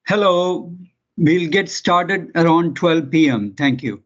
Hello, we'll get started around 12 p.m. Thank you.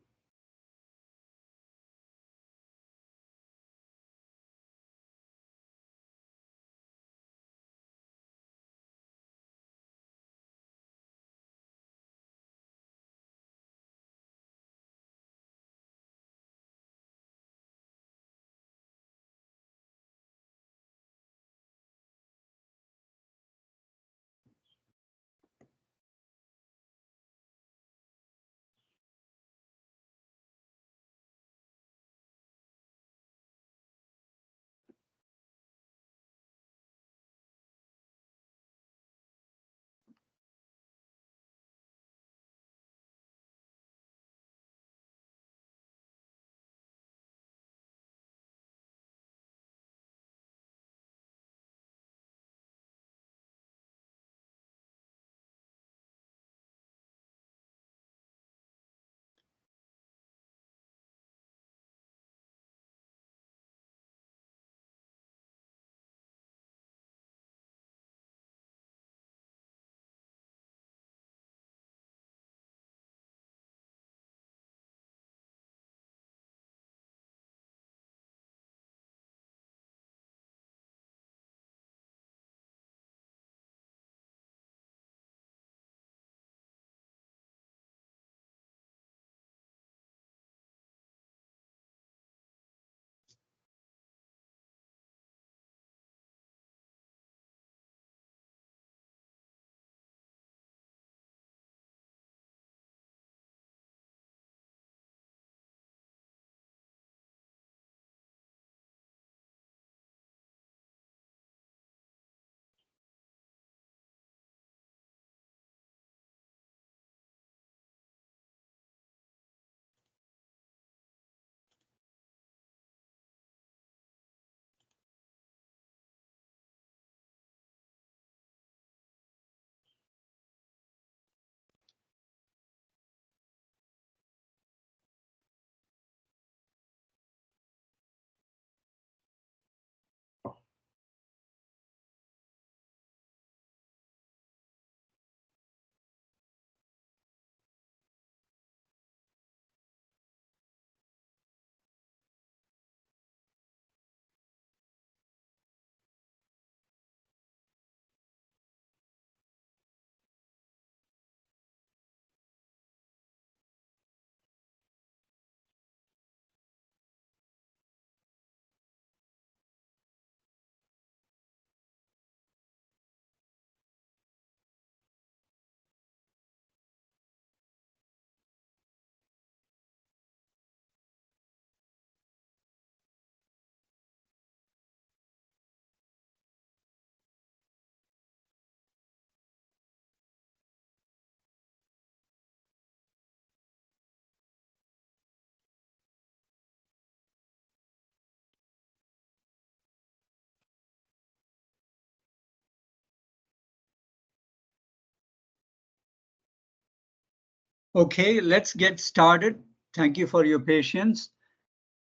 Okay, let's get started. Thank you for your patience.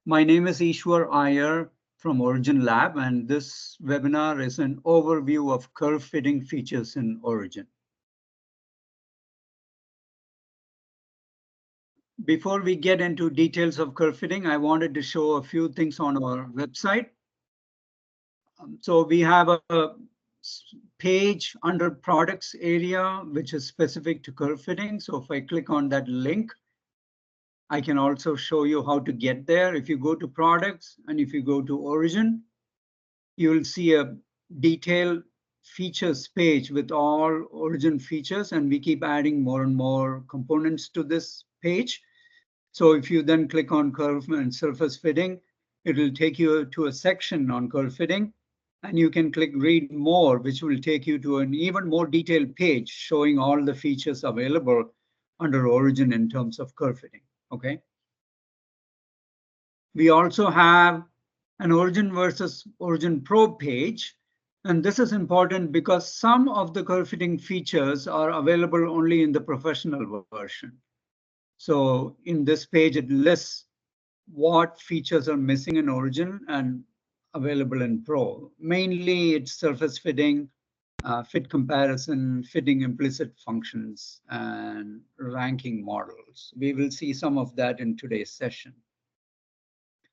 My name is Ishwar Iyer from Origin Lab, and this webinar is an overview of curve fitting features in Origin. Before we get into details of curve fitting, I wanted to show a few things on our website. So we have a page under products area, which is specific to curve fitting. So if I click on that link, I can also show you how to get there. If you go to products and if you go to Origin, you will see a detailed features page with all Origin features, and we keep adding more and more components to this page. So if you then click on curve and surface fitting, it will take you to a section on curve fitting, and you can click read more, which will take you to an even more detailed page showing all the features available under Origin in terms of curve fitting. Okay. We also have an Origin versus OriginPro page. And this is important because some of the curve fitting features are available only in the professional version. So in this page, it lists what features are missing in Origin and available in Pro. Mainly it's surface fitting, fit comparison, fitting implicit functions, and ranking models. We will see some of that in today's session.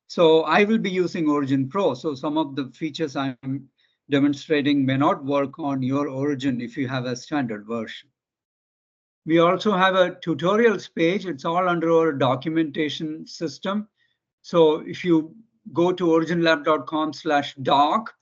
So I will be using OriginPro. So some of the features I'm demonstrating may not work on your Origin if you have a standard version. We also have a tutorials page. It's all under our documentation system. So if you go to originlab.com/doc,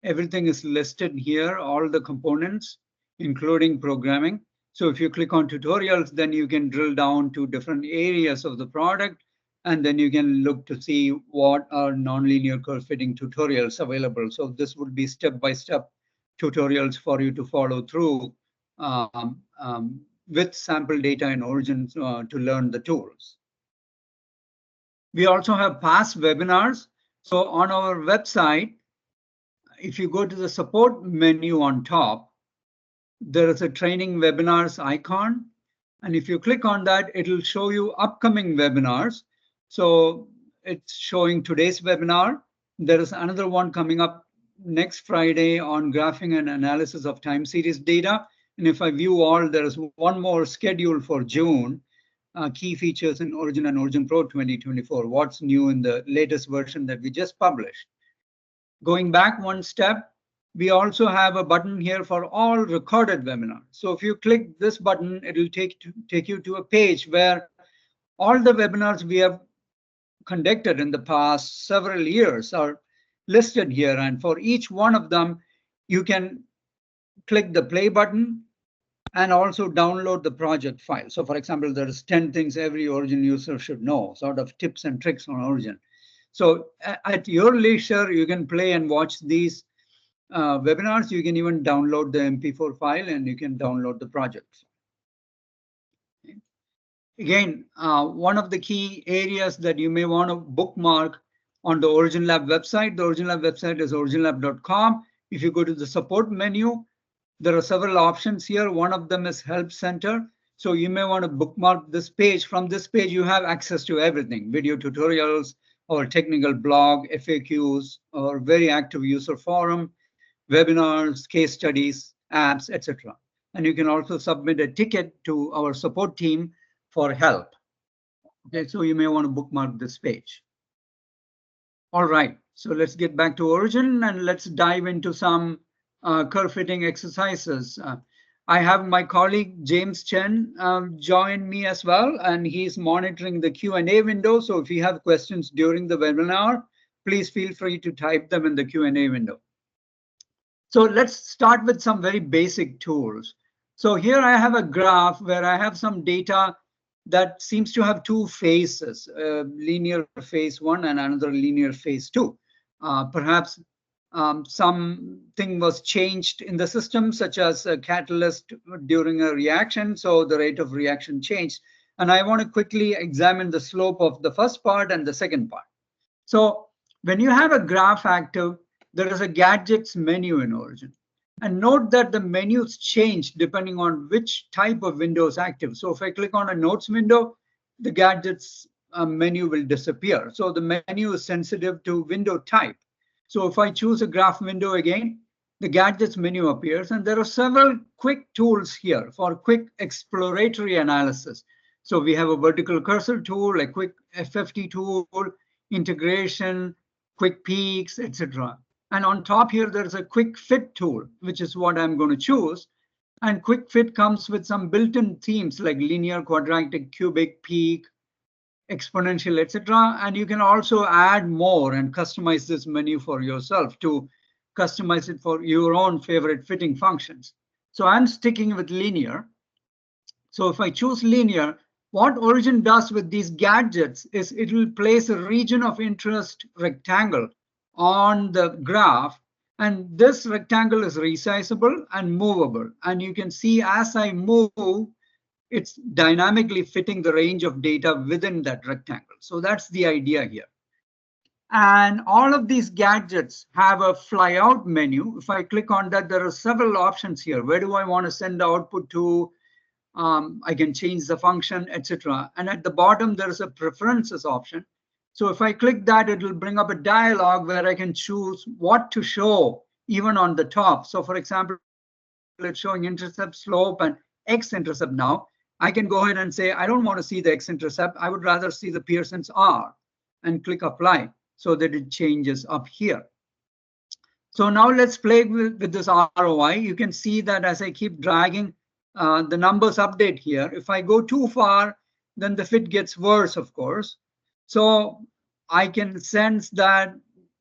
everything is listed here, all the components, including programming. So if you click on tutorials, then you can drill down to different areas of the product, and then you can look to see what are nonlinear curve fitting tutorials available. So this would be step-by-step tutorials for you to follow through with sample data in Origin to learn the tools. We also have past webinars. So on our website, if you go to the support menu on top, there is a training webinars icon. And if you click on that, it'll show you upcoming webinars. So it's showing today's webinar. There is another one coming up next Friday on graphing and analysis of time series data. And if I view all, there is one more scheduled for June, key features in Origin and OriginPro 2024. What's new in the latest version that we just published? Going back one step, we also have a button here for all recorded webinars. So if you click this button, it'll take you to a page where all the webinars we have conducted in the past several years are listed here. And for each one of them, you can click the play button and also download the project file. So for example, there's 10 things every Origin user should know, sort of tips and tricks on Origin. So at your leisure, you can play and watch these webinars. You can even download the MP4 file and you can download the project. Okay. Again, one of the key areas that you may want to bookmark on the Origin Lab website, the Origin Lab website is originlab.com. If you go to the support menu, there are several options here. One of them is Help Center. So you may want to bookmark this page. From this page, you have access to everything, video tutorials, or technical blog, FAQs, or very active user forum, webinars, case studies, apps, etc. And you can also submit a ticket to our support team for help. Okay, so you may want to bookmark this page. All right, so let's get back to Origin and let's dive into some curve fitting exercises. I have my colleague James Chen join me as well, and he's monitoring the Q&A window. So if you have questions during the webinar, please feel free to type them in the Q&A window. So let's start with some very basic tools. So here I have a graph where I have some data that seems to have two phases, linear phase 1 and another linear phase 2. Perhaps something was changed in the system, such as a catalyst during a reaction, so the rate of reaction changed. And I want to quickly examine the slope of the first part and the second part. So when you have a graph active, there is a gadgets menu in Origin. And note that the menus change depending on which type of window is active. So if I click on a notes window, the gadgets menu will disappear. So the menu is sensitive to window type. So if I choose a graph window again, the gadgets menu appears, and there are several quick tools here for quick exploratory analysis. So we have a vertical cursor tool, a quick FFT tool, integration, quick peaks, etc. And on top here, there's a quick fit tool, which is what I'm going to choose. And quick fit comes with some built-in themes like linear, quadratic, cubic, peak, exponential, etc. And you can also add more and customize this menu for yourself to customize it for your own favorite fitting functions. So I'm sticking with linear. So if I choose linear, what Origin does with these gadgets is it will place a region of interest rectangle on the graph. And this rectangle is resizable and movable. And you can see as I move, it's dynamically fitting the range of data within that rectangle. So that's the idea here. And all of these gadgets have a fly out menu. If I click on that, there are several options here. Where do I want to send the output to? I can change the function, etc. And at the bottom, there is a preferences option. So if I click that, it will bring up a dialog where I can choose what to show even on the top. So for example, it's showing intercept, slope, and x-intercept now. I can go ahead and say, I don't want to see the x-intercept. I would rather see the Pearson's R and click apply so that it changes up here. So now let's play with this ROI. You can see that as I keep dragging, the numbers update here. If I go too far, then the fit gets worse, of course. So I can sense that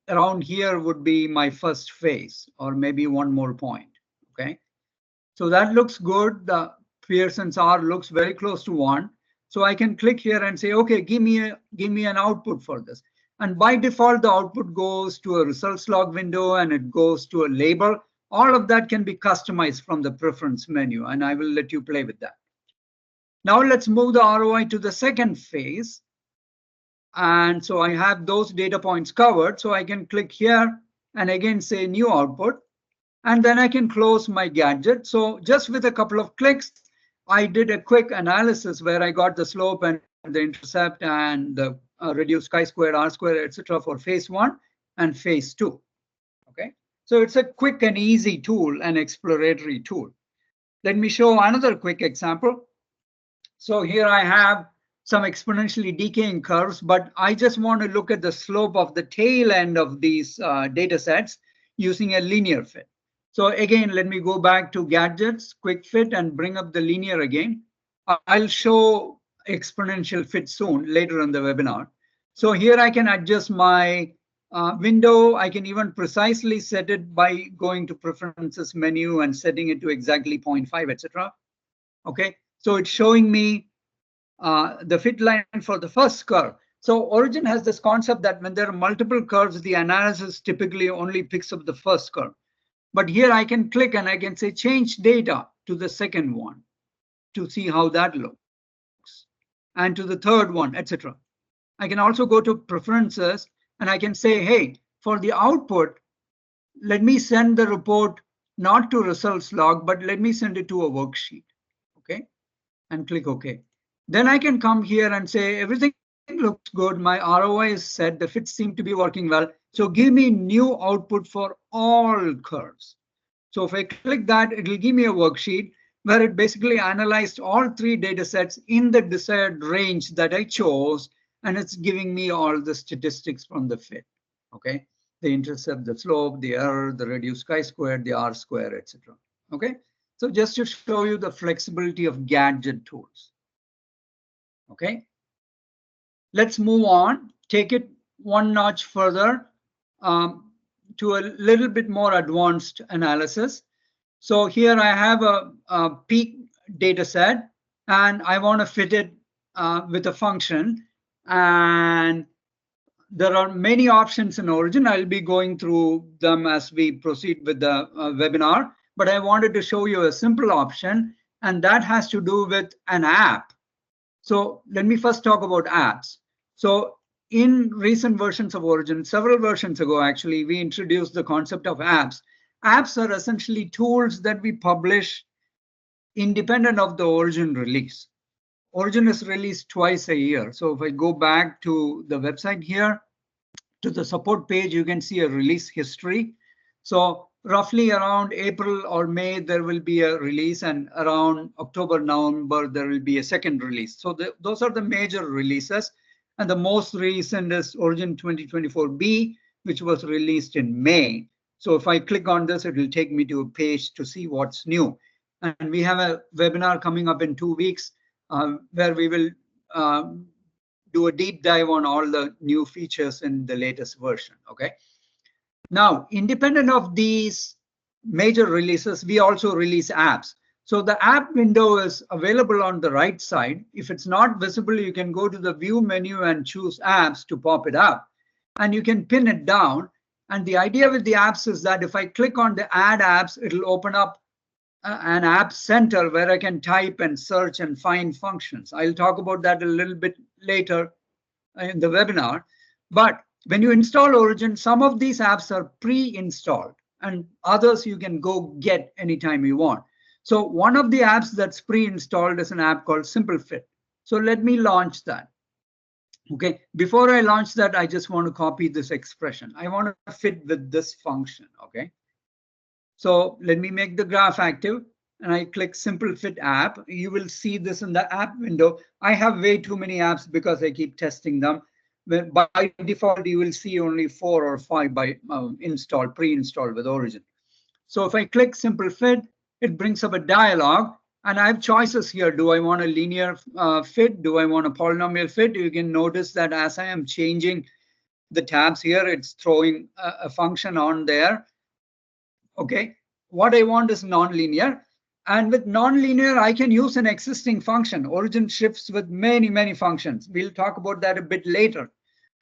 around here would be my first phase, or maybe one more point. Okay. So that looks good. The Pearson's R looks very close to 1. So I can click here and say, okay, give me an output for this. And by default, the output goes to a results log window and it goes to a label. All of that can be customized from the preference menu, and I will let you play with that. Now let's move the ROI to the second phase. And so I have those data points covered. So I can click here and again say new output. And then I can close my gadget. So just with a couple of clicks, I did a quick analysis where I got the slope and the intercept and the reduced chi-squared, r-squared, etc. for phase 1 and phase 2. Okay, so it's a quick and easy tool, an exploratory tool. Let me show another quick example. So here I have some exponentially decaying curves, but I just want to look at the slope of the tail end of these data sets using a linear fit. So again, let me go back to gadgets, quick fit, and bring up the linear again. I'll show exponential fit soon, later in the webinar. So here I can adjust my window. I can even precisely set it by going to preferences menu and setting it to exactly 0.5, etc. Okay, so it's showing me the fit line for the first curve. So Origin has this concept that when there are multiple curves, the analysis typically only picks up the first curve. But here I can click and I can say change data to the second one to see how that looks, and to the third one, etc. I can also go to preferences and I can say, hey, for the output, let me send the report not to results log, but let me send it to a worksheet. Okay, and click OK. Then I can come here and say everything looks good. My ROI is set. The fits seem to be working well. So give me new output for all curves. So if I click that, it will give me a worksheet where it basically analyzed all 3 data sets in the desired range that I chose, and it's giving me all the statistics from the fit. Okay, the intercept, the slope, the error, the reduced chi-squared, the r-square, etc. Okay, so just to show you the flexibility of gadget tools. Okay, let's move on, take it one notch further to a little bit more advanced analysis. So here I have a peak data set and I want to fit it with a function. And there are many options in Origin. I'll be going through them as we proceed with the webinar, but I wanted to show you a simple option, and that has to do with an app. So let me first talk about apps. So in recent versions of Origin, several versions ago, actually, we introduced the concept of apps. Apps are essentially tools that we publish independent of the Origin release. Origin is released twice a year. So if I go back to the website here, to the support page, you can see a release history. So roughly around April or May, there will be a release, and around October, November, there will be a second release. So those are the major releases. And the most recent is Origin 2024B, which was released in May. So if I click on this, it will take me to a page to see what's new. And we have a webinar coming up in 2 weeks where we will do a deep dive on all the new features in the latest version. Okay. Now, independent of these major releases, we also release apps. So the app window is available on the right side. If it's not visible, you can go to the view menu and choose apps to pop it up, and you can pin it down. And the idea with the apps is that if I click on the add apps, it'll open up an app center where I can type and search and find functions. I'll talk about that a little bit later in the webinar. But when you install Origin, some of these apps are pre-installed and others you can go get anytime you want. So one of the apps that's pre-installed is an app called Simple Fit. So let me launch that. Okay, before I launch that, I just want to copy this expression. I want to fit with this function. Okay, So let me make the graph active and I click Simple Fit app. You will see this in the app window. I have way too many apps because I keep testing them. But by default, you will see only 4 or 5 by pre-installed with Origin. So if I click Simple Fit, it brings up a dialog and I have choices here. Do I want a linear fit? Do I want a polynomial fit? You can notice that as I am changing the tabs here, it's throwing a function on there. Okay, what I want is nonlinear. And with nonlinear, I can use an existing function. Origin shifts with many, many functions. We'll talk about that a bit later.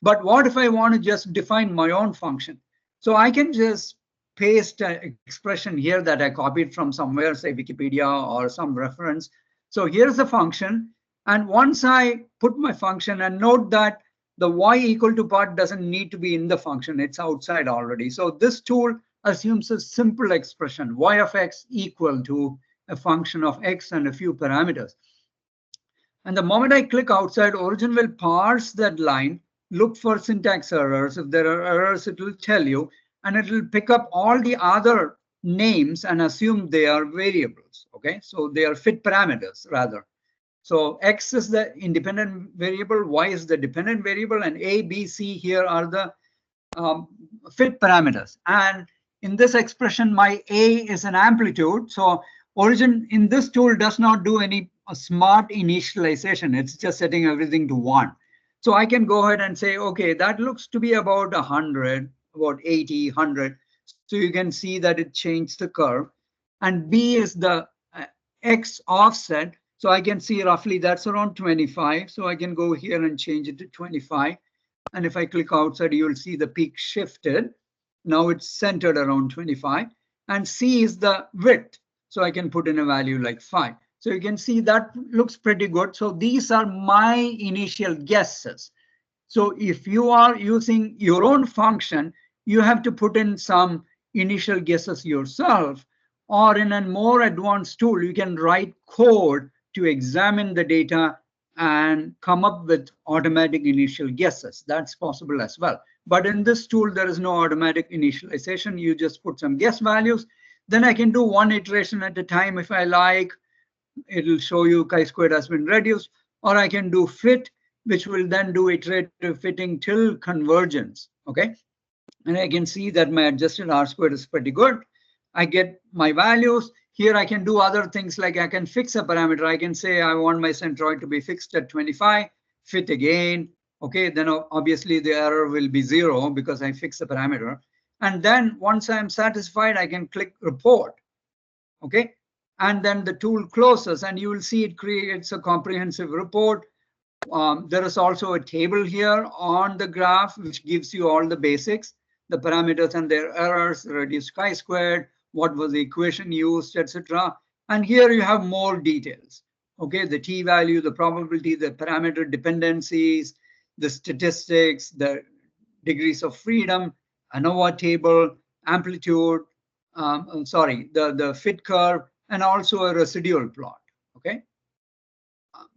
But what if I want to just define my own function? So I can just paste an expression here that I copied from somewhere, say Wikipedia or some reference. So here's the function. And once I put my function, and note that the y equal to part doesn't need to be in the function. It's outside already. So this tool assumes a simple expression, y of x equal to a function of x and a few parameters. And the moment I click outside, Origin will parse that line, look for syntax errors. If there are errors, it will tell you, and it will pick up all the other names and assume they are variables. Okay, so they are fit parameters rather. So x is the independent variable, y is the dependent variable, and a, b, c here are the fit parameters. And in this expression, my a is an amplitude. So Origin in this tool does not do any smart initialization. It's just setting everything to 1. So I can go ahead and say, okay, that looks to be about 100, about 80, 100. So you can see that it changed the curve. And b is the x offset. So I can see roughly that's around 25. So I can go here and change it to 25. And if I click outside, you'll see the peak shifted. Now it's centered around 25. And C is the width. So I can put in a value like 5. So you can see that looks pretty good. So these are my initial guesses. So if you are using your own function, you have to put in some initial guesses yourself. Or in a more advanced tool, you can write code to examine the data and come up with automatic initial guesses. That's possible as well. But in this tool, there is no automatic initialization. You just put some guess values. Then I can do one iteration at a time if I like. It'll show you chi-squared has been reduced. Or I can do fit, which will then do iterative fitting till convergence. Okay. And I can see that my adjusted R-squared is pretty good. I get my values. Here I can do other things like I can fix a parameter. I can say I want my centroid to be fixed at 25, fit again. Okay, then obviously the error will be 0 because I fixed the parameter. And then once I'm satisfied, I can click report. Okay, and then the tool closes and you will see it creates a comprehensive report. There is also a table here on the graph which gives you all the basics, the parameters and their errors, reduced chi-squared, what was the equation used, etc. And here you have more details. Okay, the t-value, the probability, the parameter dependencies, the statistics, the degrees of freedom, ANOVA table, amplitude, the fit curve, and also a residual plot. Okay,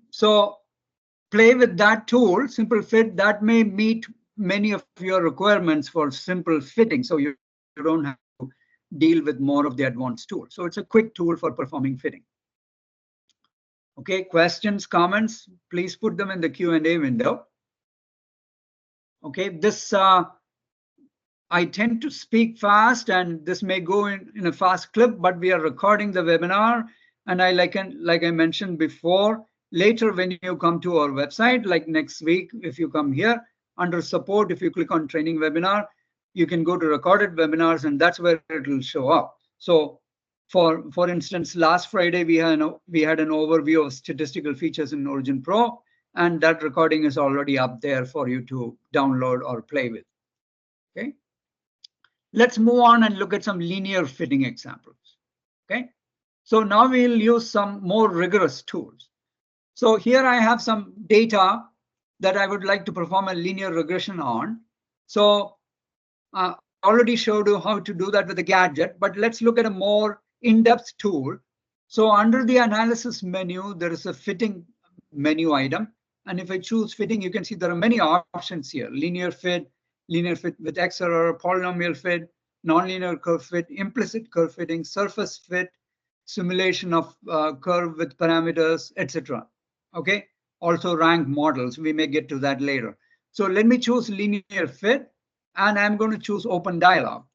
so play with that tool, Simple Fit, that may meet many of your requirements for simple fitting. So you don't have to deal with more of the advanced tools. So it's a quick tool for performing fitting. Okay, questions, comments, please put them in the Q&A window. Okay, this, I tend to speak fast and this may go in a fast clip, but we are recording the webinar. And like I mentioned before, later when you come to our website, like next week, if you come here, under support, if you click on training webinar, you can go to recorded webinars and that's where it will show up. So for instance, last Friday, we had an overview of statistical features in OriginPro, and that recording is already up there for you to download or play with. Okay. Let's move on and look at some linear fitting examples. Okay. So now we'll use some more rigorous tools. So here I have some data that I would like to perform a linear regression on. So I already showed you how to do that with a gadget, but let's look at a more in-depth tool. So under the analysis menu, there is a fitting menu item. And if I choose fitting, you can see there are many options here: linear fit with X error, polynomial fit, nonlinear curve fit, implicit curve fitting, surface fit, simulation of curve with parameters, etc. Okay. Also rank models. We may get to that later. So let me choose linear fit, and I'm going to choose open dialog.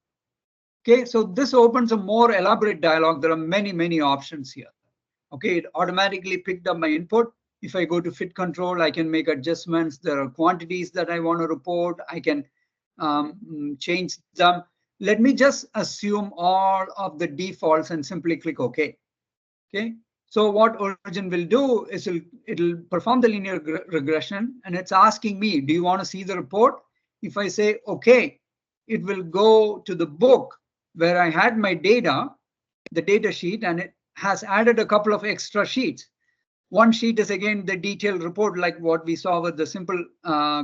Okay. So this opens a more elaborate dialog. There are many, many options here. Okay. It automatically picked up my input. If I go to fit control, I can make adjustments. There are quantities that I want to report. I can change them. Let me just assume all of the defaults and simply click OK. Okay. So what Origin will do is it'll perform the linear regression, and it's asking me, do you want to see the report? If I say OK, it will go to the book where I had my data, the data sheet, and it has added a couple of extra sheets. One sheet is again the detailed report, like what we saw with the simple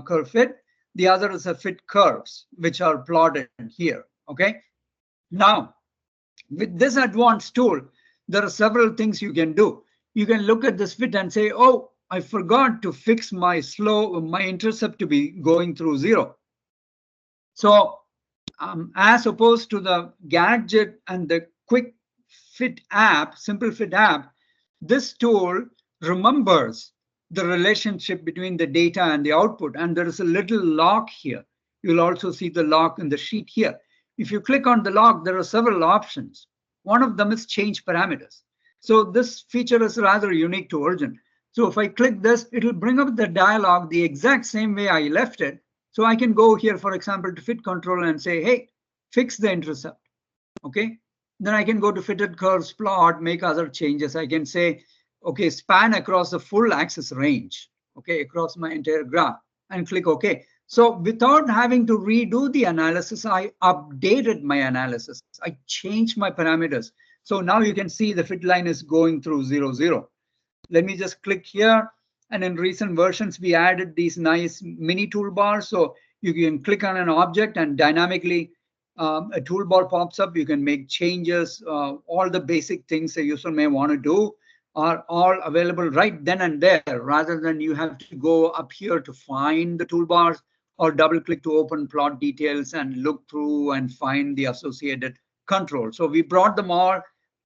curve fit. The other is the fit curves, which are plotted here. Okay. Now, with this advanced tool, there are several things you can do. You can look at this fit and say, oh, I forgot to fix my intercept to be going through 0. So as opposed to the gadget and the quick fit app, simple fit app, this tool remembers the relationship between the data and the output. And there is a little lock here. You'll also see the lock in the sheet here. If you click on the lock, there are several options. One of them is change parameters. So this feature is rather unique to Origin. So if I click this, it'll bring up the dialog the exact same way I left it. So I can go here, for example, to fit control and say, hey, fix the intercept. Okay. Then I can go to fitted curves plot, make other changes. I can say, okay, span across the full axis range, okay, across my entire graph, and click OK. So without having to redo the analysis, I updated my analysis. I changed my parameters. So now you can see the fit line is going through 0, 0. Let me just click here. And in recent versions, we added these nice mini toolbars. So you can click on an object and dynamically a toolbar pops up. You can make changes. All the basic things a user may want to do are all available right then and there, rather than you have to go up here to find the toolbars or double click to open plot details and look through and find the associated control. So we brought them all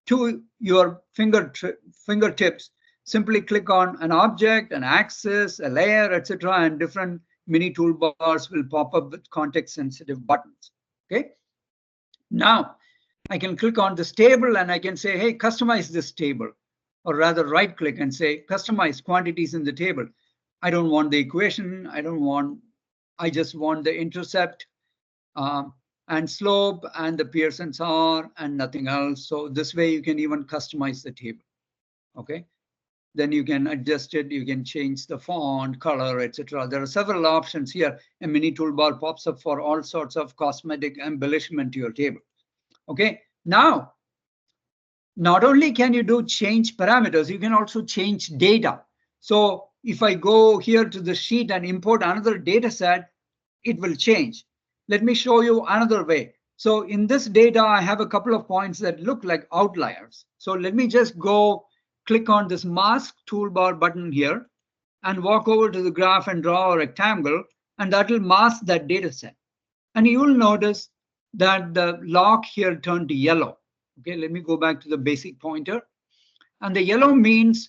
to your fingertips. Simply click on an object, an axis, a layer, etc., and different mini toolbars will pop up with context-sensitive buttons. Okay. Now I can click on this table and I can say, hey, customize this table, or rather right-click and say, customize quantities in the table. I don't want the equation. I just want the intercept and slope and the Pearson's R and nothing else. So this way you can even customize the table. Okay. Then you can adjust it. You can change the font, color, etc. There are several options here. A mini toolbar pops up for all sorts of cosmetic embellishment to your table. Okay. Now, not only can you do change parameters, you can also change data. So if I go here to the sheet and import another data set, it will change. Let me show you another way. So in this data, I have a couple of points that look like outliers. So let me just go click on this mask toolbar button here and walk over to the graph and draw a rectangle, and that will mask that data set. And you will notice that the lock here turned to yellow. Okay, let me go back to the basic pointer. And the yellow means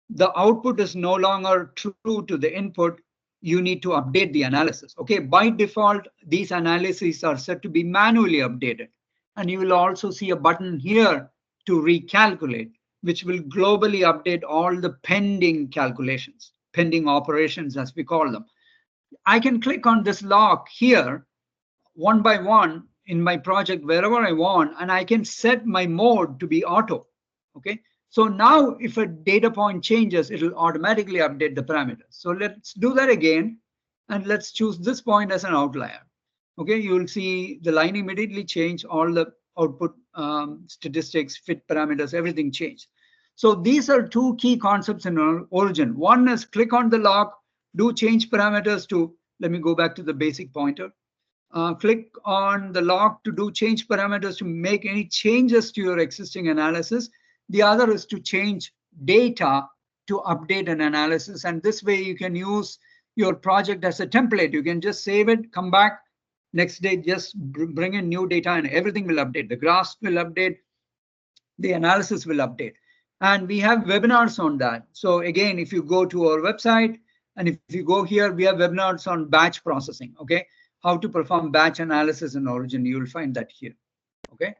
the output is no longer true to the input. You need to update the analysis. Okay, by default, these analyses are set to be manually updated. And you will also see a button here to recalculate, which will globally update all the pending calculations, pending operations, as we call them. I can click on this lock here one by one in my project wherever I want, and I can set my mode to be auto. Okay. So now if a data point changes, it'll automatically update the parameters. So let's do that again. And let's choose this point as an outlier. Okay. You will see the line immediately change, all the output statistics, fit parameters, everything changed. So these are two key concepts in Origin. One is click on the lock, do change parameters to, let me go back to the basic pointer. Click on the lock to do change parameters to make any changes to your existing analysis. The other is to change data to update an analysis. And this way you can use your project as a template. You can just save it, come back, Next day, just bring in new data and everything will update. The graphs will update, the analysis will update. And we have webinars on that. So again, if you go to our website, and if you go here, we have webinars on batch processing, okay? How to perform batch analysis in Origin, you will find that here, okay?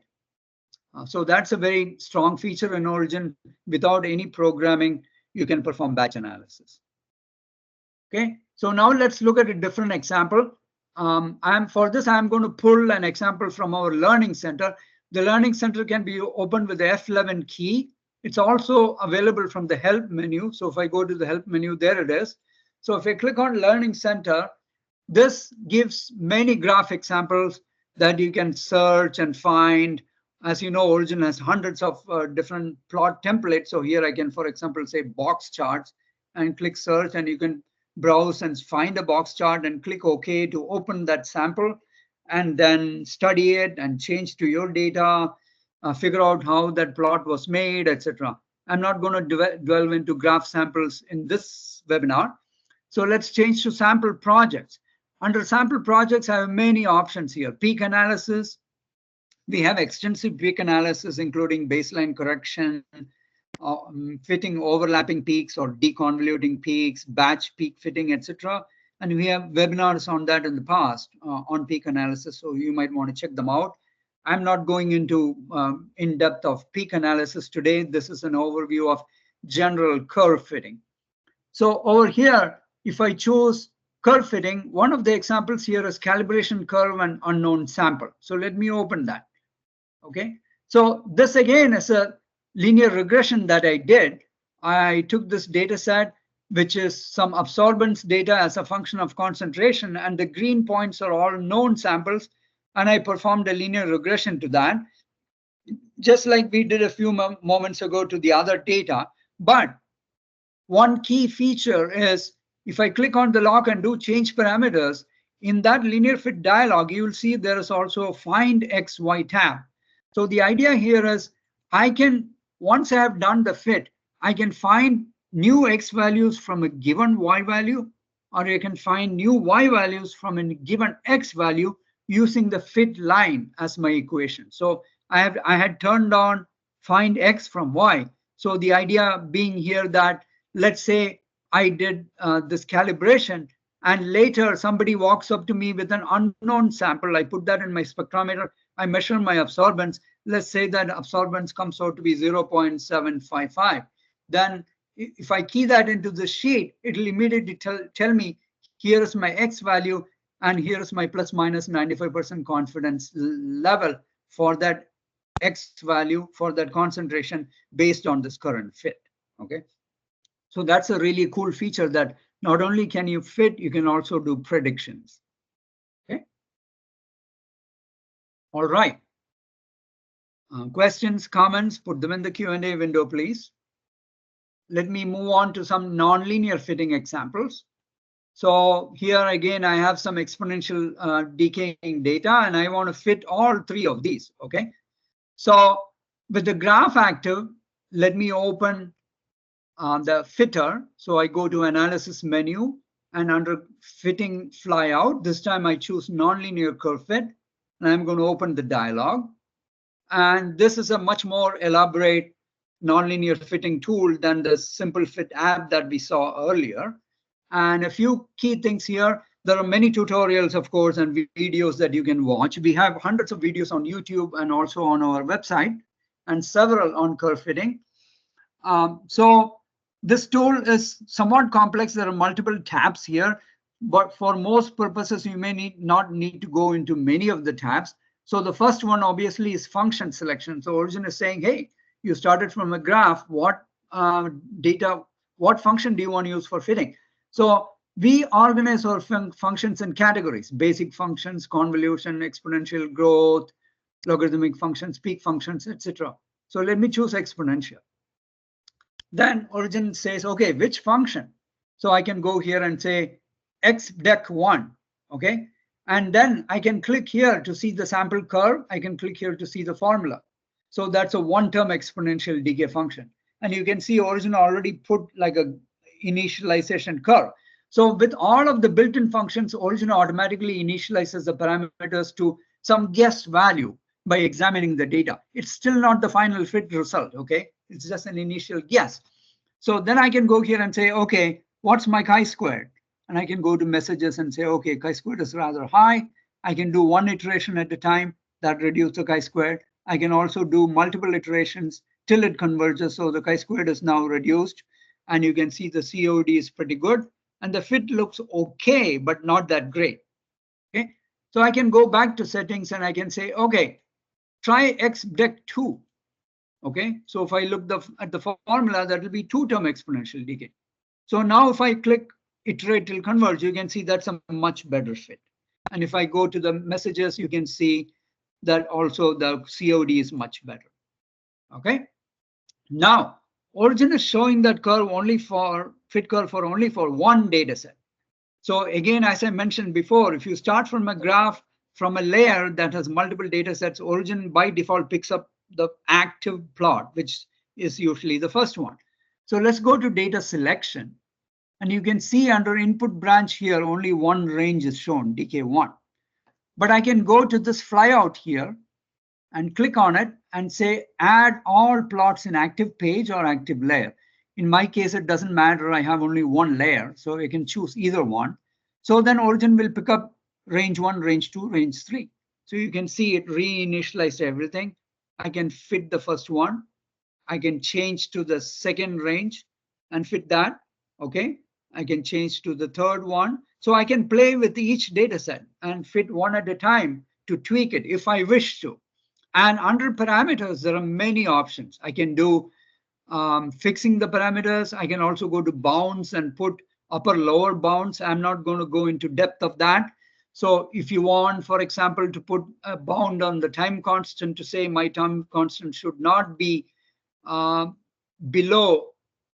So that's a very strong feature in Origin. Without any programming, you can perform batch analysis. Okay, so now let's look at a different example. For this, I'm going to pull an example from our Learning Center. The Learning Center can be opened with the F11 key. It's also available from the Help menu. So if I go to the Help menu, there it is. So if I click on Learning Center, this gives many graph examples that you can search and find. As you know, Origin has hundreds of different plot templates. So here I can, for example, say box charts and click search, and you can browse and find a box chart and click OK to open that sample, and then study it and change to your data, figure out how that plot was made, etc. I'm not going to delve into graph samples in this webinar. So let's change to sample projects. Under sample projects, I have many options here. Peak analysis. We have extensive peak analysis, including baseline correction, fitting overlapping peaks or deconvoluting peaks, batch peak fitting, etc. And we have webinars on that in the past on peak analysis, so you might want to check them out. I'm not going into in-depth of peak analysis today. This is an overview of general curve fitting. So over here, if I choose curve fitting, one of the examples here is calibration curve and unknown sample. So let me open that. Okay, so this again is a linear regression that I did. I took this data set, which is some absorbance data as a function of concentration, and the green points are all known samples, and I performed a linear regression to that, just like we did a few moments ago to the other data. But one key feature is if I click on the lock and do change parameters, in that linear fit dialog, you will see there is also a find XY tab. So the idea here is I can, once I have done the fit, I can find new X values from a given Y value, or I can find new Y values from a given X value using the fit line as my equation. So I had turned on find X from Y. So the idea being here that, let's say I did this calibration, and later somebody walks up to me with an unknown sample. I put that in my spectrometer. I measure my absorbance. Let's say that absorbance comes out to be 0.755. Then if I key that into the sheet, it will immediately tell me, here is my X value, and here is my plus minus 95% confidence level for that X value, for that concentration based on this current fit. Okay. So that's a really cool feature that not only can you fit, you can also do predictions. Okay. All right. Questions, comments, put them in the Q&A window, please. Let me move on to some nonlinear fitting examples. So here again, I have some exponential decaying data, and I want to fit all three of these. Okay. So with the graph active, let me open the fitter. So I go to analysis menu, and under fitting fly out, this time I choose nonlinear curve fit, and I'm going to open the dialog. And this is a much more elaborate nonlinear fitting tool than the simple fit app that we saw earlier. And a few key things here. There are many tutorials, of course, and videos that you can watch. We have hundreds of videos on YouTube and also on our website, and several on curve fitting. So this tool is somewhat complex. There are multiple tabs here, but for most purposes, you may not need to go into many of the tabs. So the first one obviously is function selection. So Origin is saying, hey, you started from a graph. What function do you want to use for fitting? So we organize our functions in categories: basic functions, convolution, exponential growth, logarithmic functions, peak functions, etc. So let me choose exponential. Then Origin says, okay, which function? So I can go here and say xdec1, okay? And then I can click here to see the sample curve. I can click here to see the formula. So that's a one-term exponential decay function. And you can see Origin already put like a initialization curve. So with all of the built-in functions, Origin automatically initializes the parameters to some guessed value by examining the data. It's still not the final fit result, okay? It's just an initial guess. So then I can go here and say, okay, what's my chi-squared? And I can go to messages and say, okay, chi-squared is rather high. I can do one iteration at a time that reduces the chi-squared. I can also do multiple iterations till it converges. So the chi-squared is now reduced. And you can see the COD is pretty good. And the fit looks okay, but not that great. Okay. So I can go back to settings and I can say, okay, try xdec2. Okay. So if I look at the formula, that will be 2-term exponential decay. So now if I click iterate till converge, you can see that's a much better fit. And if I go to the messages, you can see that also the COD is much better. Okay. Now, Origin is showing that curve only for fit curve for only for one data set. So again, as I mentioned before, if you start from a graph from a layer that has multiple data sets, Origin by default picks up the active plot, which is usually the first one. So let's go to data selection. And you can see under input branch here, only one range is shown, DK1. But I can go to this flyout here and click on it and say, add all plots in active page or active layer. In my case, it doesn't matter. I have only one layer, so I can choose either one. So then Origin will pick up range 1, range 2, range 3. So you can see it reinitialized everything. I can fit the first one. I can change to the second range and fit that. Okay. I can change to the third one. So I can play with each data set and fit one at a time to tweak it if I wish to. And under parameters, there are many options. I can do fixing the parameters. I can also go to bounds and put upper lower bounds. I'm not going to go into depth of that. So if you want, for example, to put a bound on the time constant to say my time constant should not be below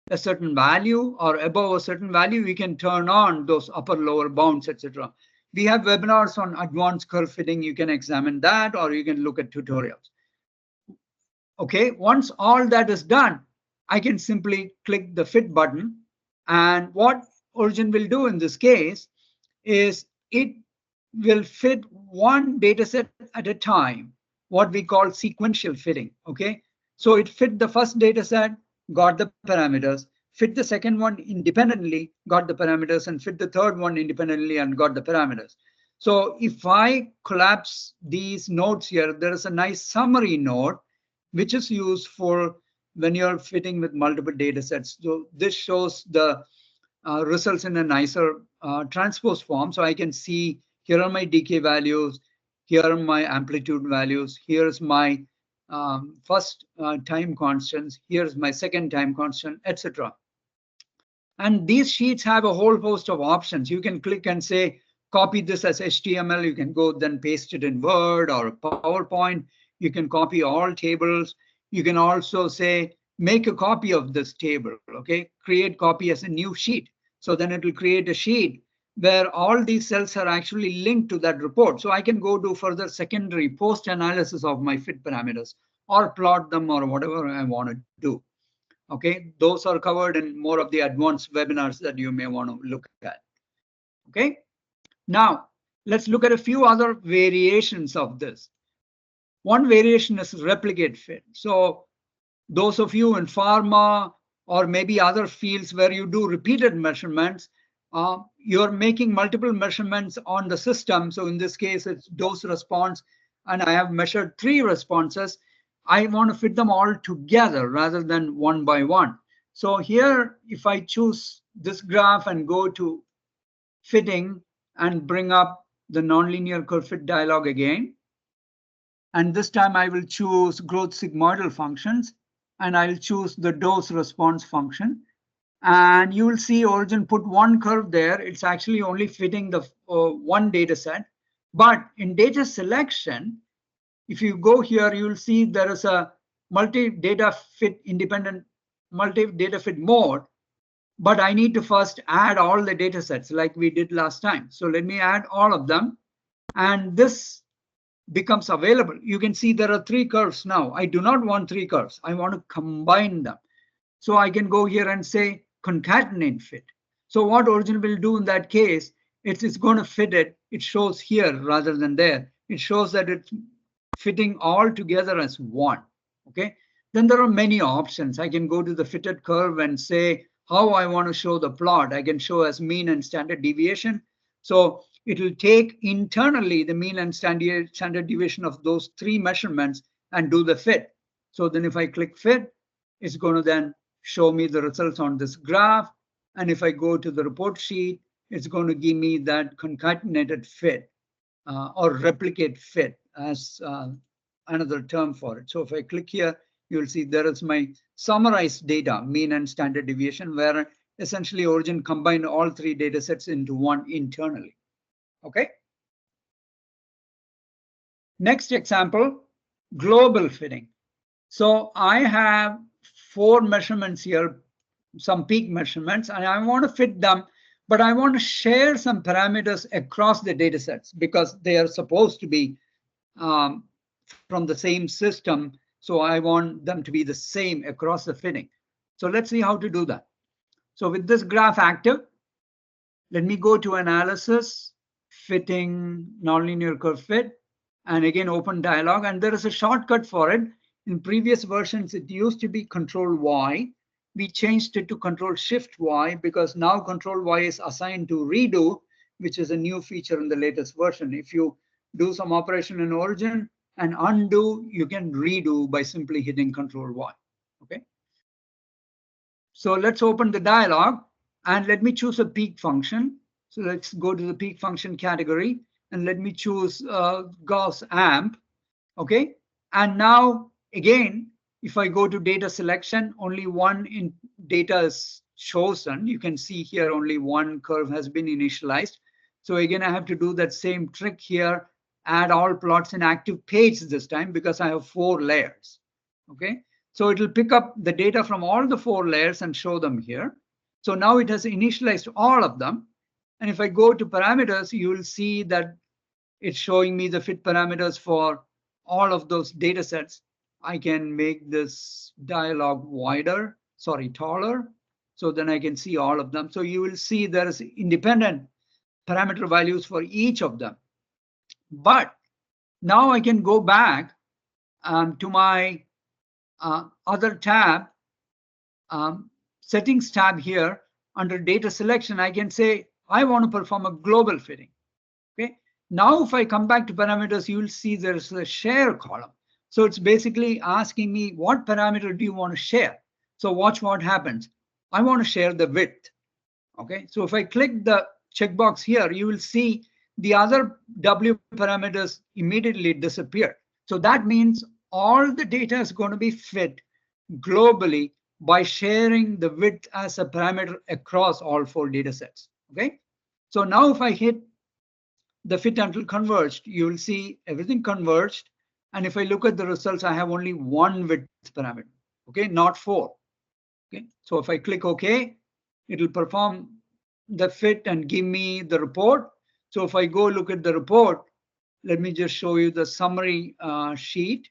a certain value or above a certain value, we can turn on those upper lower bounds, etc. We have webinars on advanced curve fitting. You can examine that, or you can look at tutorials. Okay, once all that is done, I can simply click the fit button. And what Origin will do in this case is it will fit one data set at a time, what we call sequential fitting. Okay, so it fit the first data set, got the parameters, fit the second one independently, got the parameters, and fit the third one independently and got the parameters. So if I collapse these nodes here, there is a nice summary node, which is used for when you're fitting with multiple data sets. So this shows the results in a nicer transpose form. So I can see here are my decay values, here are my amplitude values, here's my first time constants, here's my second time constant, etc. And these sheets have a whole host of options. You can click and say, copy this as HTML. You can go then paste it in Word or PowerPoint. You can copy all tables. You can also say, make a copy of this table, okay? Create copy as a new sheet. So then it will create a sheet where all these cells are actually linked to that report. So I can go do further secondary post analysis of my fit parameters or plot them or whatever I want to do. Okay, those are covered in more of the advanced webinars that you may want to look at. Okay, now let's look at a few other variations of this. One variation is replicate fit. So those of you in pharma or maybe other fields where you do repeated measurements, you're making multiple measurements on the system. So in this case, it's dose response, and I have measured 3 responses. I want to fit them all together rather than one by one. So here, if I choose this graph and go to fitting and bring up the nonlinear curve fit dialog again, and this time I will choose growth sigmoidal functions, and I'll choose the dose response function. And you will see Origin put one curve there. It's actually only fitting the one data set. But in data selection, if you go here, you'll see there is a multi-data fit independent, multi-data fit mode. But I need to first add all the data sets like we did last time. So let me add all of them. And this becomes available. You can see there are 3 curves now. I do not want 3 curves. I want to combine them. So I can go here and say concatenate fit. So what Origin will do in that case, it's going to fit it. It shows here rather than there. It shows that it's fitting all together as one. Okay. Then there are many options. I can go to the fitted curve and say how I want to show the plot. I can show as mean and standard deviation. So it will take internally the mean and standard deviation of those three measurements and do the fit. So then if I click fit, it's going to then show me the results on this graph. And if I go to the report sheet, it's going to give me that concatenated fit or replicate fit as another term for it. So if I click here, you'll see there is my summarized data, mean and standard deviation, where essentially Origin combined all three data sets into one internally. Okay. Next example, global fitting. So I have 4 measurements here, some peak measurements, and I want to fit them, but I want to share some parameters across the data sets because they are supposed to be from the same system. So I want them to be the same across the fitting. So let's see how to do that. So with this graph active, let me go to analysis, fitting nonlinear curve fit, and again open dialog. And there is a shortcut for it. In previous versions, it used to be Control Y. We changed it to Control Shift Y because now Control Y is assigned to redo, which is a new feature in the latest version. If you do some operation in Origin and undo, you can redo by simply hitting Control Y. Okay. So let's open the dialog and let me choose a peak function. So let's go to the peak function category and let me choose Gauss amp. Okay. And now again, if I go to data selection, only one in data is chosen. You can see here only one curve has been initialized. So again, I have to do that same trick here, add all plots in active page this time because I have 4 layers. Okay. So it will pick up the data from all the 4 layers and show them here. So now it has initialized all of them. And if I go to parameters, you will see that it's showing me the fit parameters for all of those data sets. I can make this dialog wider, taller. So then I can see all of them. So you will see there is independent parameter values for each of them. But now I can go back to my other tab, settings tab here under data selection. I can say, I want to perform a global fitting. Okay. Now, if I come back to parameters, you'll see there's a share column. So it's basically asking me what parameter do you want to share? So watch what happens. I want to share the width. Okay. So if I click the checkbox here, you will see the other W parameters immediately disappear. So that means all the data is going to be fit globally by sharing the width as a parameter across all 4 data sets. Okay. So now if I hit the fit until converged, you will see everything converged. And if I look at the results, I have only 1 width parameter, okay, not 4. Okay, so if I click OK, it will perform the fit and give me the report. So if I go look at the report, let me just show you the summary sheet,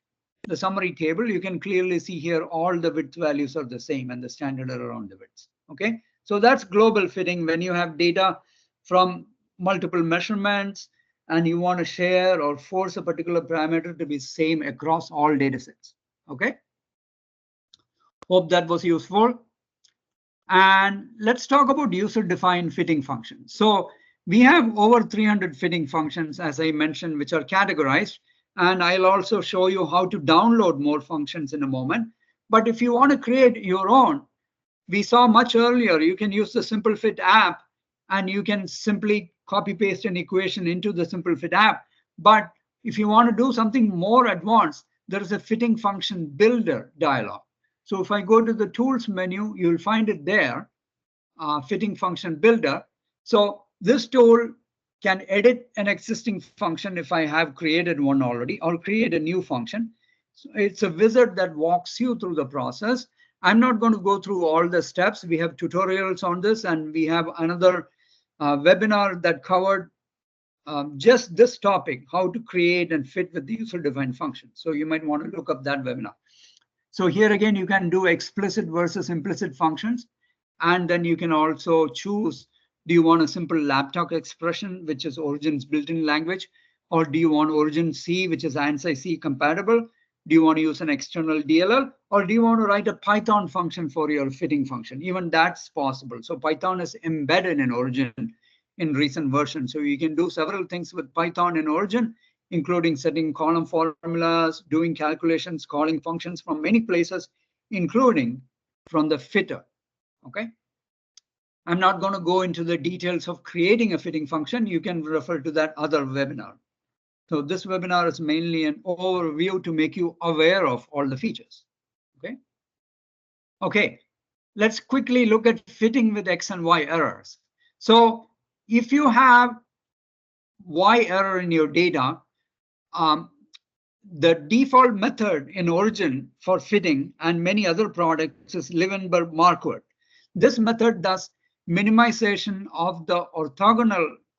the summary table. You can clearly see here all the width values are the same and the standard are around the widths. Okay, so that's global fitting when you have data from multiple measurements and you want to share or force a particular parameter to be same across all data sets. Okay, hope that was useful. And let's talk about user-defined fitting functions. So we have over 300 fitting functions, as I mentioned, which are categorized. And I'll also show you how to download more functions in a moment. But if you want to create your own, we saw much earlier, you can use the Simple Fit app and you can simply copy paste an equation into the Simple Fit app. But if you want to do something more advanced, there is a fitting function builder dialog. So if I go to the tools menu, you'll find it there, fitting function builder. So this tool can edit an existing function if I have created one already, or create a new function. So it's a wizard that walks you through the process. I'm not going to go through all the steps. We have tutorials on this, and we have another webinar that covered just this topic, how to create and fit with the user-defined function. So you might want to look up that webinar. So here again, you can do explicit versus implicit functions. And then you can also choose, do you want a simple laptop expression, which is Origin's built-in language, or do you want Origin C, which is ANSI C compatible? Do you want to use an external DLL, or do you want to write a Python function for your fitting function? Even that's possible. So Python is embedded in Origin in recent versions. So you can do several things with Python in Origin, including setting column formulas, doing calculations, calling functions from many places, including from the fitter. Okay. I'm not going to go into the details of creating a fitting function. You can refer to that other webinar. So this webinar is mainly an overview to make you aware of all the features. Okay. Okay. Let's quickly look at fitting with X and Y errors. So if you have Y error in your data, the default method in Origin for fitting and many other products is Liebenberg-Marquardt. This method does minimization of the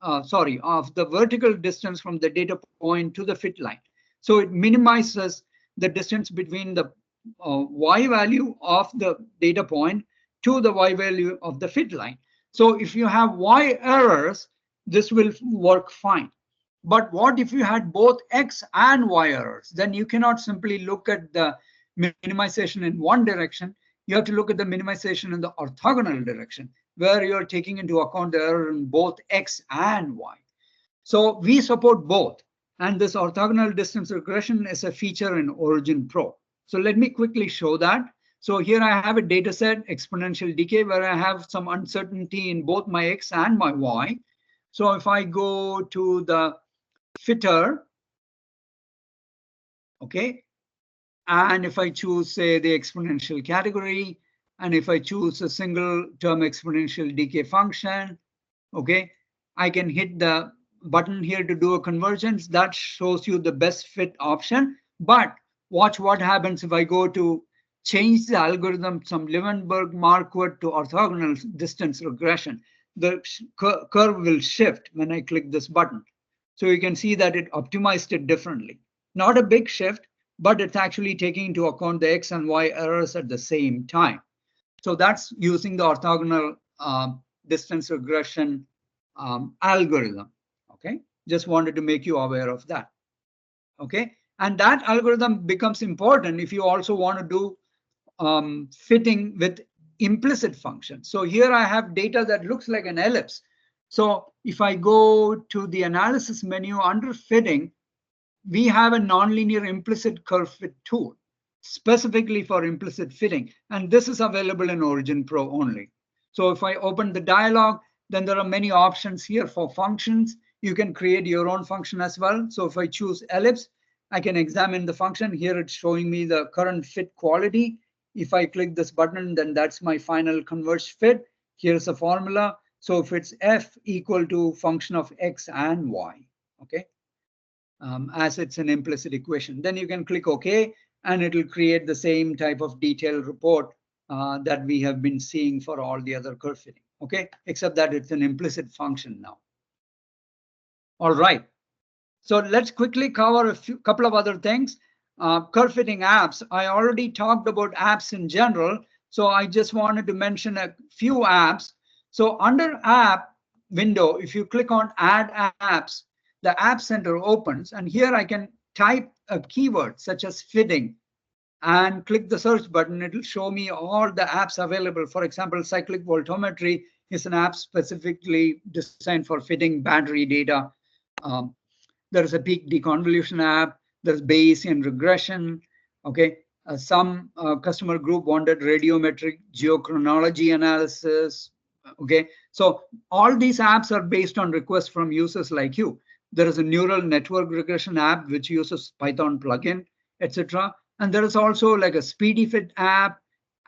of the vertical distance from the data point to the fit line. So it minimizes the distance between the Y value of the data point to the Y value of the fit line. So if you have Y errors, this will work fine. But what if you had both X and Y errors? Then you cannot simply look at the minimization in one direction. You have to look at the minimization in the orthogonal direction, where you're taking into account the error in both X and Y. So we support both. And this orthogonal distance regression is a feature in OriginPro. So let me quickly show that. So here I have a data set, exponential decay, where I have some uncertainty in both my X and my Y. So if I go to the fitter, okay, and if I choose, say, the exponential category, and if I choose a single term exponential decay function, okay, I can hit the button here to do a convergence. That shows you the best fit option. But watch what happens if I go to change the algorithm from Liebenberg-Marquardt to orthogonal distance regression. The curve will shift when I click this button. So you can see that it optimized it differently. Not a big shift, but it's actually taking into account the X and Y errors at the same time. So that's using the orthogonal distance regression algorithm. Okay, just wanted to make you aware of that. Okay, and that algorithm becomes important if you also want to do fitting with implicit functions. So here I have data that looks like an ellipse. So if I go to the analysis menu under fitting, we have a nonlinear implicit curve fit tool specifically for implicit fitting. And this is available in OriginPro only. So if I open the dialog, then there are many options here for functions. You can create your own function as well. So if I choose ellipse, I can examine the function. Here it's showing me the current fit quality. If I click this button, then that's my final converged fit. Here's a formula. So if it's f equal to function of x and y, okay, as it's an implicit equation, then you can click OK, and it will create the same type of detailed report that we have been seeing for all the other curve fitting, okay, except that it's an implicit function now. All right. So let's quickly cover a couple of other things. Curve fitting apps. I already talked about apps in general, so I just wanted to mention a few apps. So under app window, if you click on add apps, the app center opens, and here I can type a keyword such as fitting and click the search button. It will show me all the apps available. For example, cyclic voltammetry is an app specifically designed for fitting battery data. There is a peak deconvolution app. There's Bayesian regression. Okay, some customer group wanted radiometric geochronology analysis. Okay, so all these apps are based on requests from users like you. There is a neural network regression app which uses Python plugin, etc. And there is also like a speedy fit app,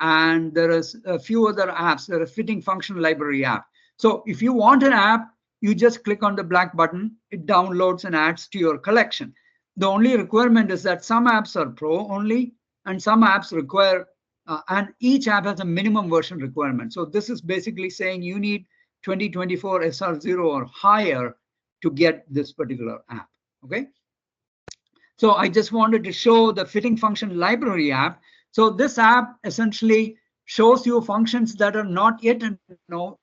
and there is a few other apps. There are fitting function library app. So if you want an app, you just click on the black button, it downloads and adds to your collection. The only requirement is that some apps are pro only, and some apps require, and each app has a minimum version requirement. So this is basically saying you need 2024 SR0 or higher to get this particular app, okay? So I just wanted to show the fitting function library app. So this app essentially shows you functions that are not yet in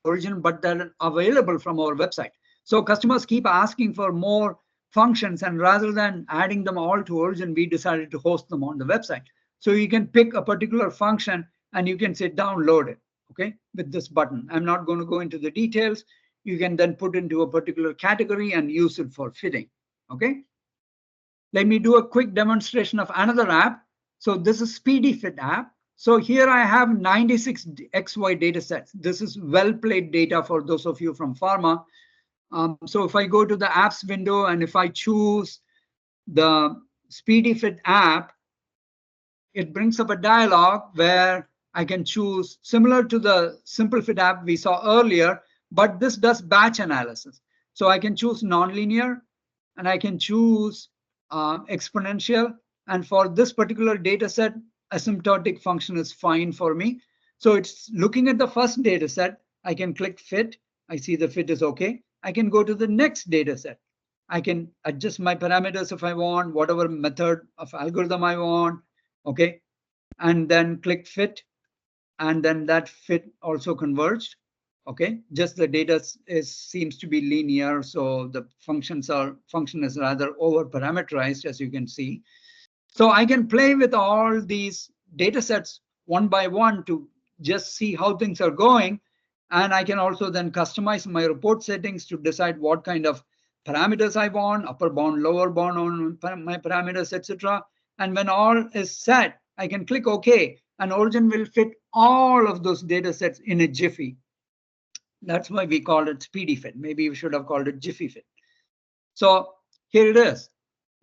Origin, but that are available from our website. So customers keep asking for more functions, and rather than adding them all to Origin, we decided to host them on the website. So you can pick a particular function and you can say download it, okay, with this button. I'm not going to go into the details. You can then put into a particular category and use it for fitting, okay? Let me do a quick demonstration of another app. So this is Speedy Fit app. So here I have 96 XY data sets. This is well-played data for those of you from pharma. So if I go to the apps window and if I choose the Speedy Fit app, it brings up a dialog where I can choose, similar to the Simple Fit app we saw earlier, but this does batch analysis. So I can choose nonlinear and I can choose exponential. And for this particular data set, asymptotic function is fine for me. So it's looking at the first data set. I can click fit. I see the fit is OK. I can go to the next data set. I can adjust my parameters if I want, whatever method of algorithm I want. OK. And then click fit. And then that fit also converged. Okay, just the data seems to be linear, so the function is rather over parameterized, as you can see. So I can play with all these data sets one by one to just see how things are going, and I can also then customize my report settings to decide what kind of parameters I want, upper bound, lower bound on my parameters, etc. And when all is set, I can click OK, and Origin will fit all of those data sets in a jiffy. That's why we called it Speedy Fit. Maybe we should have called it Jiffy Fit. So here it is.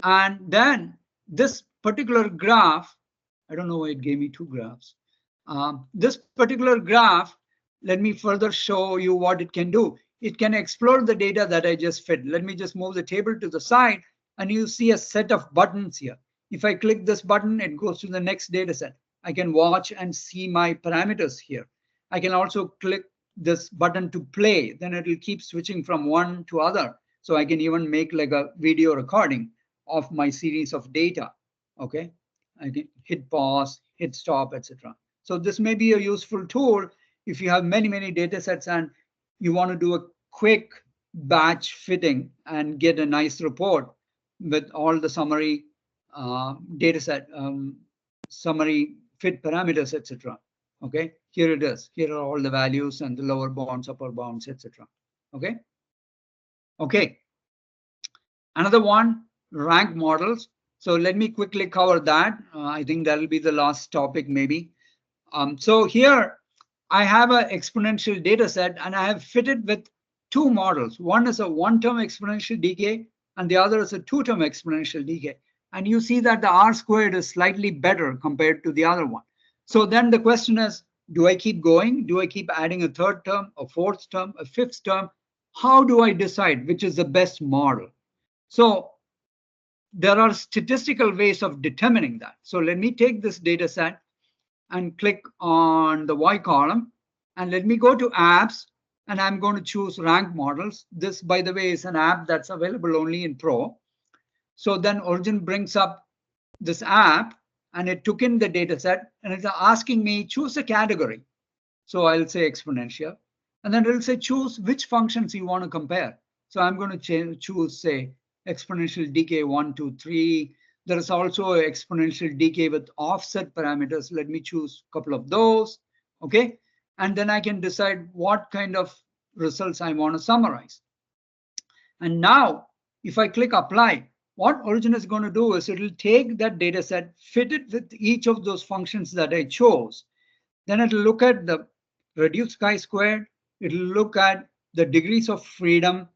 And then this particular graph, I don't know why it gave me two graphs. This particular graph, let me further show you what it can do. It can explore the data that I just fit. Let me just move the table to the side, and you see a set of buttons here. If I click this button, it goes to the next data set. I can watch and see my parameters here. I can also click this button to play, then it will keep switching from one to other. So I can even make like a video recording of my series of data. Okay, I can hit pause, hit stop, etc. So this may be a useful tool if you have many data sets and you want to do a quick batch fitting and get a nice report with all the summary data set, summary fit parameters, etc. Okay, here it is. Here are all the values and the lower bounds, upper bounds, etc. Okay. Okay. Another one, rank models. So let me quickly cover that. I think that'll be the last topic, maybe. So here I have an exponential data set, and I have fitted with two models. One is a one-term exponential decay, and the other is a two-term exponential decay. And you see that the R squared is slightly better compared to the other one. So then the question is, do I keep going? Do I keep adding a third term, a fourth term, a fifth term? How do I decide which is the best model? So there are statistical ways of determining that. So let me take this data set and click on the Y column. And let me go to apps, and I'm going to choose rank models. This, by the way, is an app that's available only in Pro. So then Origin brings up this app, and it took in the data set, and it's asking me choose a category. So I'll say exponential, and then it'll say choose which functions you want to compare. So I'm going to choose, say, exponential decay 1, 2, 3. There is also an exponential decay with offset parameters. Let me choose a couple of those. Okay, and then I can decide what kind of results I want to summarize. And now, if I click apply, what Origin is going to do is it will take that data set, fit it with each of those functions that I chose. Then it will look at the reduced chi-squared. It will look at the degrees of freedom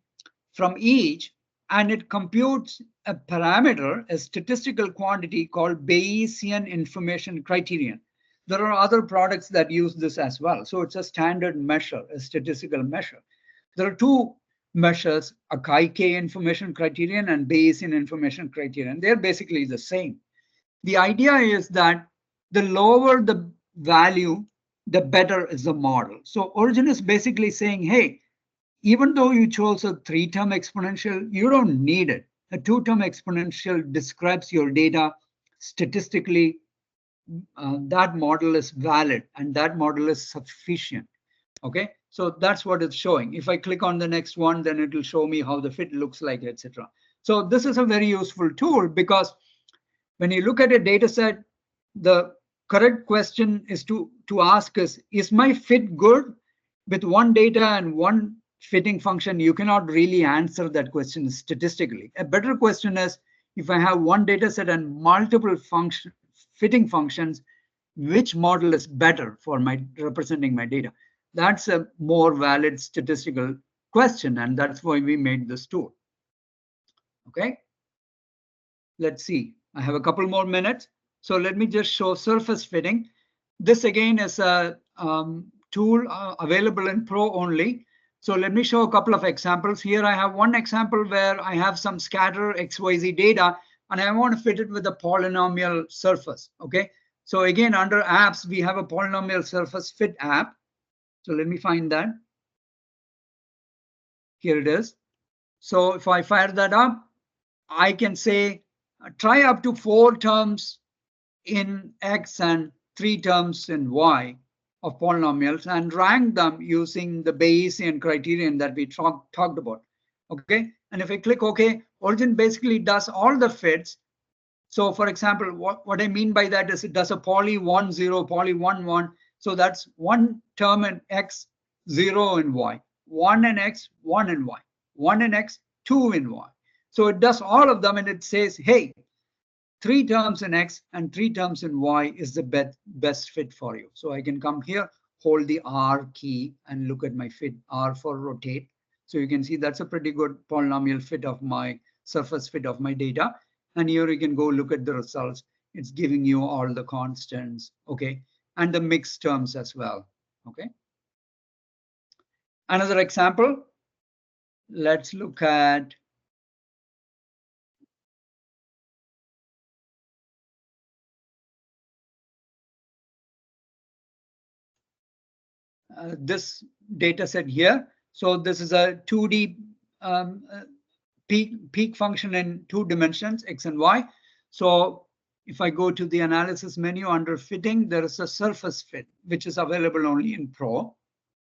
from each, and it computes a parameter, a statistical quantity called Bayesian information criterion. There are other products that use this as well. So it's a standard measure, a statistical measure. There are two measures, a chi-k information criterion and Bayesian information criterion. They're basically the same. The idea is that the lower the value, the better is the model. So Origin is basically saying, hey, even though you chose a 3-term exponential, you don't need it. A 2-term exponential describes your data statistically that model is valid and that model is sufficient. Okay, so that's what it's showing. If I click on the next one, then it will show me how the fit looks like, etc. So this is a very useful tool, because when you look at a data set, the correct question is to ask is my fit good? With one data and one fitting function, you cannot really answer that question statistically. A better question is, if I have one data set and multiple fitting functions, which model is better for my representing my data? That's a more valid statistical question, and that's why we made this tool. Okay, let's see. I have a couple more minutes. So let me just show surface fitting. This again is a tool available in Pro only. So let me show a couple of examples. Here I have one example where I have some scatter XYZ data and I want to fit it with a polynomial surface. Okay. So again, under apps, we have a polynomial surface fit app. So let me find that. Here it is. So if I fire that up, I can say, try up to 4 terms in X and 3 terms in Y of polynomials and rank them using the Bayesian criterion that we talked about. Okay. And if I click OK, Origin basically does all the fits. So for example, what I mean by that is it does a poly 1, 0, poly 1, 1. So that's 1 term in X, 0 in Y, 1 in X, 1 in Y, 1 in X, 2 in Y. So it does all of them and it says, hey, 3 terms in X and 3 terms in Y is the best fit for you. So I can come here, hold the R key and look at my fit, R for rotate. So you can see that's a pretty good polynomial fit of my surface fit of my data. And here you can go look at the results. It's giving you all the constants, okay, and the mixed terms as well, okay. Another example, let's look at this data set here. So this is a 2D peak function in 2 dimensions, X and Y. So if I go to the analysis menu under fitting, there is a surface fit, which is available only in Pro.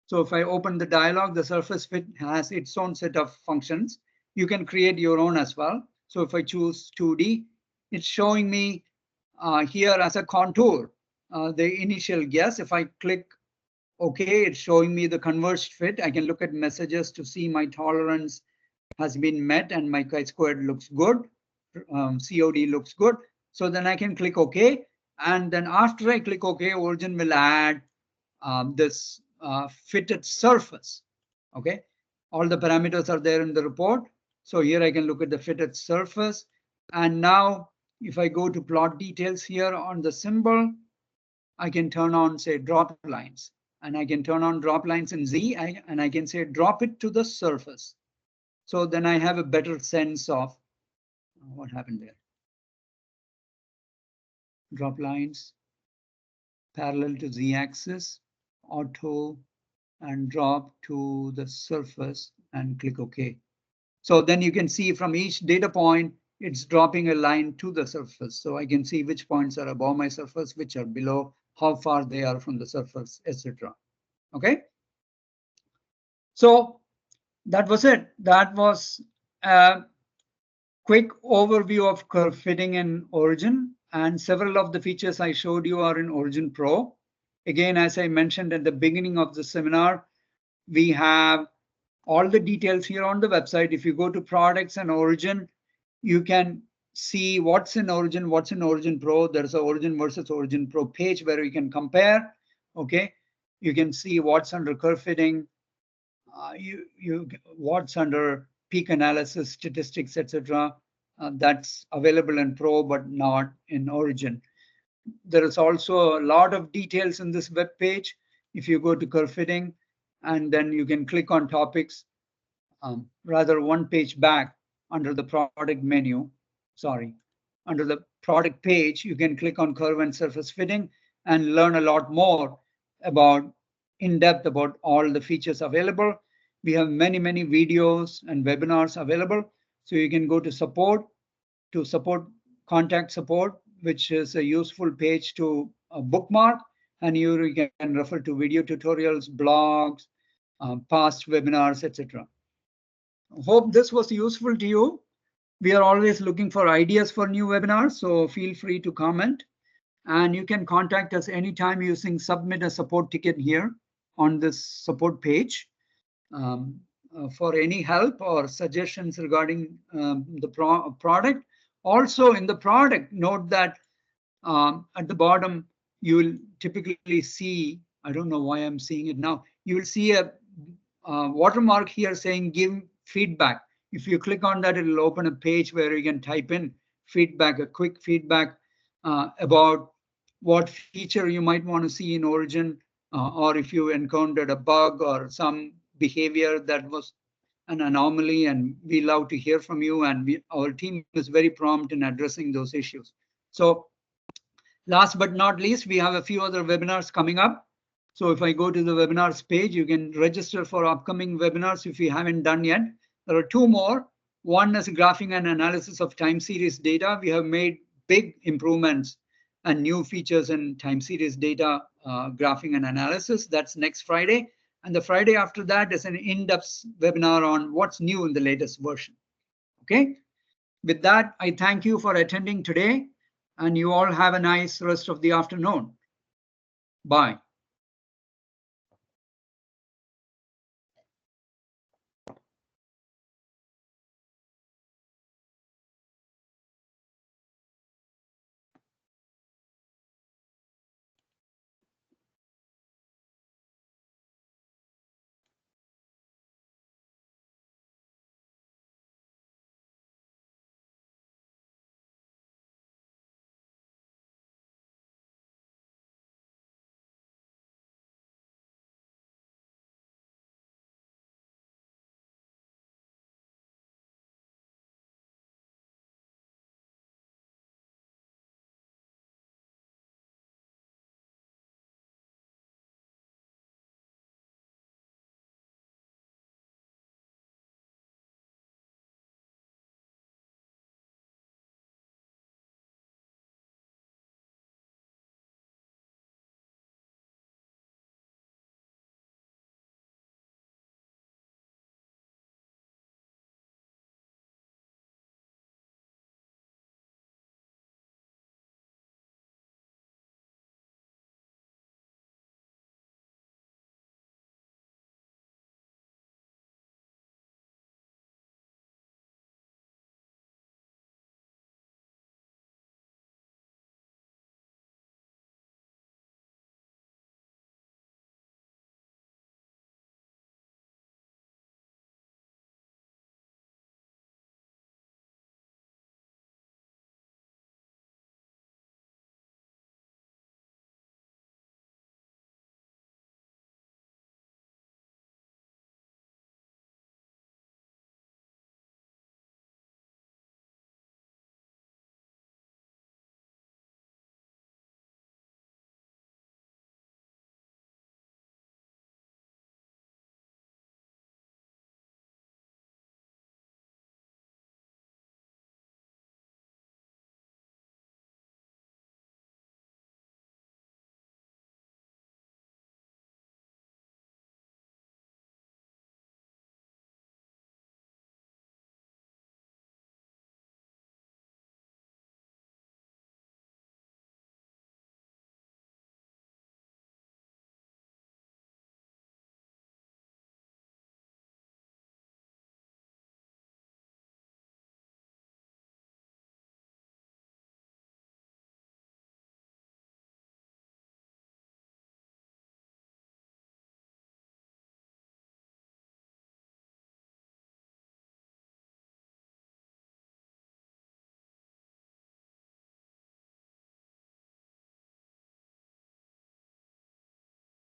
So if I open the dialog, the surface fit has its own set of functions. You can create your own as well. So if I choose 2D, it's showing me here as a contour, the initial guess. If I click OK, it's showing me the converged fit. I can look at messages to see my tolerance has been met and my chi-squared looks good. COD looks good. So then I can click OK. And then after I click OK, Origin will add this fitted surface. Okay, all the parameters are there in the report. So here I can look at the fitted surface. And now if I go to plot details here on the symbol, I can turn on, say, drop lines. And I can turn on drop lines in Z, and I can say drop it to the surface. So then I have a better sense of what happened there. Drop lines parallel to Z axis, auto, and drop to the surface and click OK. So then you can see from each data point, it's dropping a line to the surface. So I can see which points are above my surface, which are below, how far they are from the surface, etc. Okay. So that was it. That was a quick overview of curve fitting in Origin, and several of the features I showed you are in Origin Pro. Again, as I mentioned at the beginning of the seminar, we have all the details here on the website. If you go to products and Origin, you can see what's in Origin Pro. There's an Origin versus Origin Pro page where you can compare. Okay, you can see what's under curve fitting, what's under peak analysis, statistics, etc. That's available in Pro, but not in Origin. There is also a lot of details in this web page. If you go to curve fitting, and then you can click on topics, rather one page back under the product menu, sorry, under the product page, you can click on curve and surface fitting and learn a lot more about in depth about all the features available. We have many videos and webinars available. So you can go to support, contact support. which is a useful page to bookmark, and you can refer to video tutorials, blogs, past webinars, etc. Hope this was useful to you. We are always looking for ideas for new webinars, so feel free to comment. And you can contact us anytime using submit a support ticket here on this support page for any help or suggestions regarding the product. Also in the product, note that at the bottom, you will typically see, I don't know why I'm seeing it now, you will see a watermark here saying give feedback. If you click on that, it'll open a page where you can type in feedback, a quick feedback about what feature you might want to see in Origin, or if you encountered a bug or some behavior that was an anomaly, and we love to hear from you, and our team is very prompt in addressing those issues. So last but not least, we have a few other webinars coming up. So if I go to the webinars page, you can register for upcoming webinars if you haven't done yet. There are two more. One is graphing and analysis of time series data. We have made big improvements and new features in time series data graphing and analysis. That's next Friday. And the Friday after that is an in-depth webinar on what's new in the latest version. Okay. With that, I thank you for attending today, and you all have a nice rest of the afternoon. Bye.